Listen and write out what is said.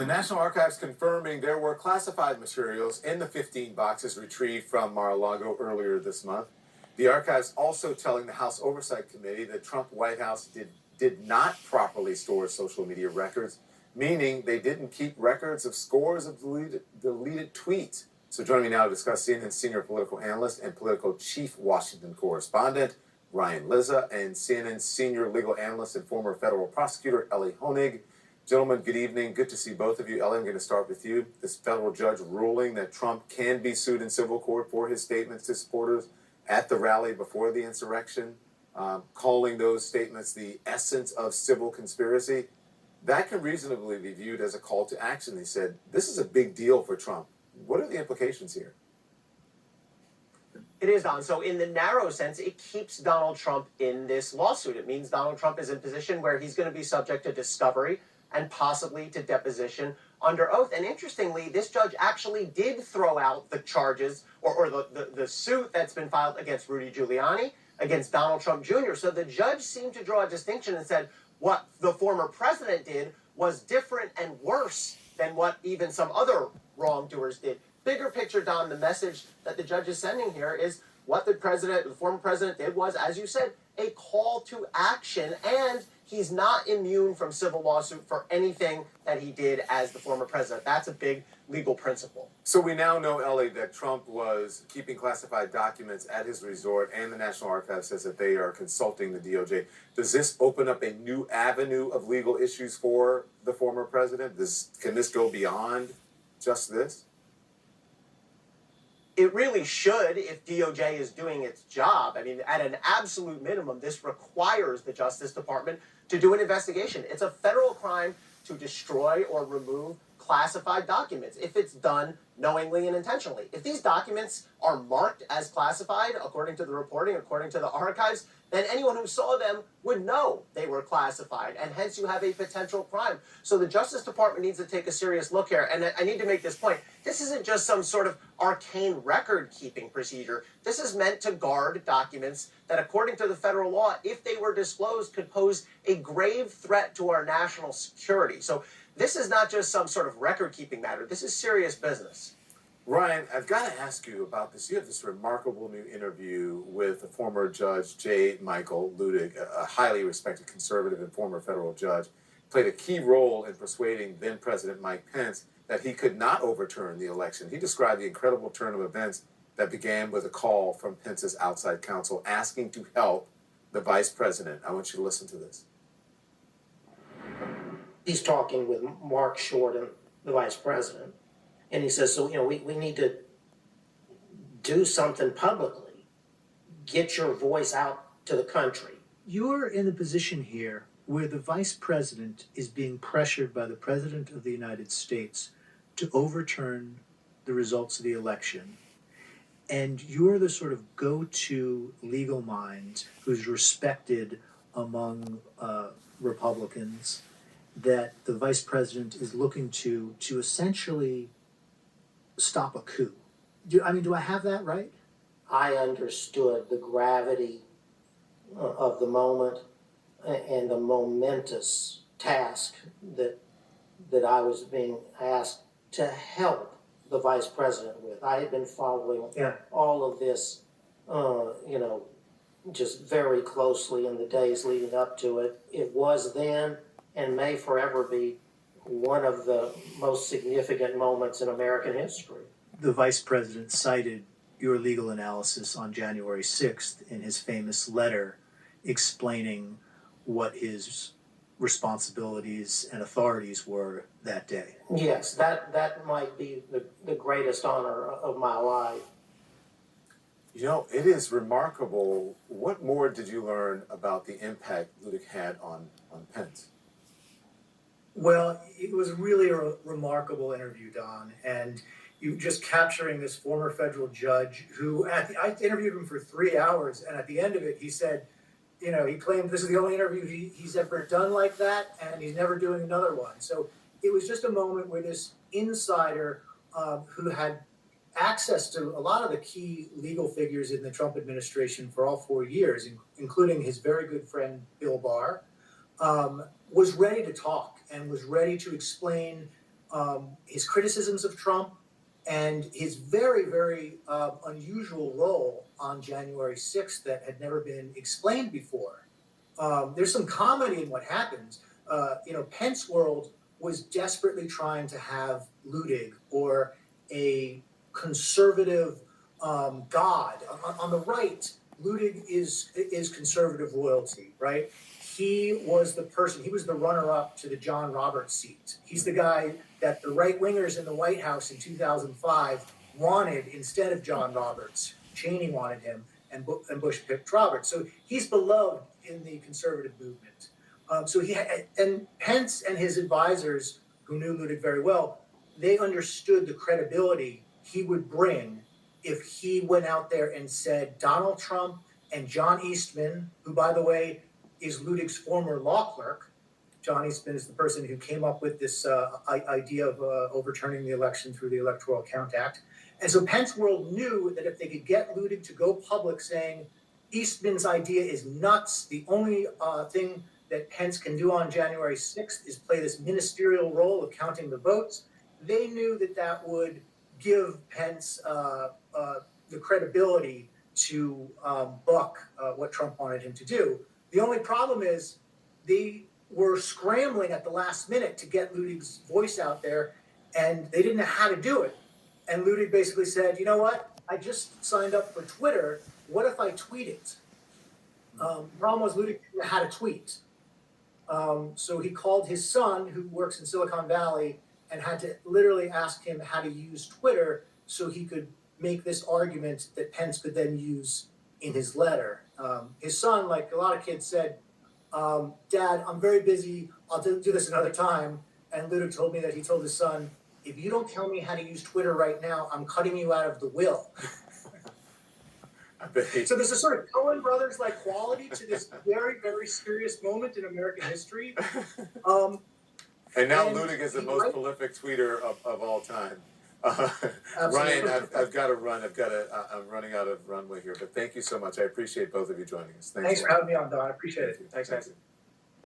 The National Archives confirming there were classified materials in the 15 boxes retrieved from Mar-a-Lago earlier this month. The archives also telling the House Oversight Committee that Trump White House did not properly store social media records, meaning they didn't keep records of scores of deleted tweets. So joining me now to discuss, CNN senior political analyst and political chief Washington correspondent Ryan Lizza, and CNN senior legal analyst and former federal prosecutor Ellie Honig. Gentlemen, good evening. Good to see both of you. Ellie, I'm going to start with you. This federal judge ruling that Trump can be sued in civil court for his statements to supporters at the rally before the insurrection, calling those statements the essence of civil conspiracy. That can reasonably be viewed as a call to action. He said, this is a big deal for Trump. What are the implications here? It is, Don. So in the narrow sense, it keeps Donald Trump in this lawsuit. It means Donald Trump is in a position where he's going to be subject to discovery and possibly to deposition under oath. And interestingly, this judge actually did throw out the charges or the suit that's been filed against Rudy Giuliani, against Donald Trump Jr. So the judge seemed to draw a distinction and said what the former president did was different and worse than what even some other wrongdoers did. Bigger picture, Don, the message that the judge is sending here is what the former president did was, as you said, a call to action, and he's not immune from civil lawsuit for anything that he did as the former president. That's a big legal principle. So we now know, Ellie, that Trump was keeping classified documents at his resort, and the National Archives says that they are consulting the DOJ. Does this open up a new avenue of legal issues for the former president? Can this go beyond just this? It really should if DOJ is doing its job. I mean, at an absolute minimum, this requires the Justice Department to do an investigation. It's a federal crime to destroy or remove classified documents if it's done knowingly and intentionally. If these documents are marked as classified, according to the reporting, according to the archives, then anyone who saw them would know they were classified, and hence you have a potential crime. So the Justice Department needs to take a serious look here, and I need to make this point. This isn't just some sort of arcane record-keeping procedure. This is meant to guard documents that, according to the federal law, if they were disclosed, could pose a grave threat to our national security. So this is not just some sort of record-keeping matter. This is serious business. Ryan, I've got to ask you about this. You have this remarkable new interview with the former Judge J. Michael Luttig, a highly respected conservative and former federal judge, played a key role in persuading then-President Mike Pence that he could not overturn the election. He described the incredible turn of events that began with a call from Pence's outside counsel asking to help the vice president. I want you to listen to this. He's talking with Mark Shorten, the vice president, and he says, so, we need to do something publicly. Get your voice out to the country. You're in the position here where the vice president is being pressured by the president of the United States to overturn the results of the election. And you're the sort of go-to legal mind who's respected among Republicans, that the vice president is looking to essentially stop a coup. Do I have that right? I understood the gravity of the moment and the momentous task that I was being asked to help the vice president with. I had been following all of this, just very closely in the days leading up to it. It was then and may forever be one of the most significant moments in American history. The vice president cited your legal analysis on January 6th in his famous letter explaining what his responsibilities and authorities were that day. Yes, that might be the greatest honor of my life. It is remarkable. What more did you learn about the impact Luttig had on Pence? Well, it was really a remarkable interview, Don, and you just capturing this former federal judge who, I interviewed him for 3 hours, and at the end of it, he said, he claimed this is the only interview he's ever done like that, and he's never doing another one. So it was just a moment where this insider who had access to a lot of the key legal figures in the Trump administration for all 4 years, including his very good friend Bill Barr, was ready to talk and was ready to explain his criticisms of Trump, and his very, very unusual role on January 6th that had never been explained before. There's some comedy in what happens. Pence World was desperately trying to have Ludig, or a conservative god. On the right, Ludig is conservative royalty, right? He was the runner-up to the John Roberts seat. He's the guy that the right-wingers in the White House in 2005 wanted instead of John Roberts. Cheney wanted him, and Bush picked Roberts. So he's beloved in the conservative movement. And Pence and his advisors, who knew Ludig very well, they understood the credibility he would bring if he went out there and said Donald Trump and John Eastman, who, by the way, is Ludig's former law clerk. John Eastman is the person who came up with this idea of overturning the election through the Electoral Count Act. And so Pence World knew that if they could get Ludig to go public saying Eastman's idea is nuts, the only thing that Pence can do on January 6th is play this ministerial role of counting the votes, they knew that that would give Pence the credibility to buck what Trump wanted him to do. The only problem is they were scrambling at the last minute to get Ludig's voice out there, and they didn't know how to do it. And Ludig basically said, you know what? I just signed up for Twitter. What if I tweet it? The problem was Ludig didn't know how to tweet. So he called his son, who works in Silicon Valley, and had to literally ask him how to use Twitter so he could make this argument that Pence could then use in his letter. His son, like a lot of kids, said, Dad, I'm very busy. I'll do this another time. And Ludig told me that he told his son, if you don't tell me how to use Twitter right now, I'm cutting you out of the will. So there's a sort of Coen Brothers-like quality to this very, very serious moment in American history. And now Ludig is the most prolific tweeter of all time. Ryan, I've got to run. I'm running out of runway here. But thank you so much. I appreciate both of you joining us. Thanks for having me on, Don. I appreciate it. Thanks, guys.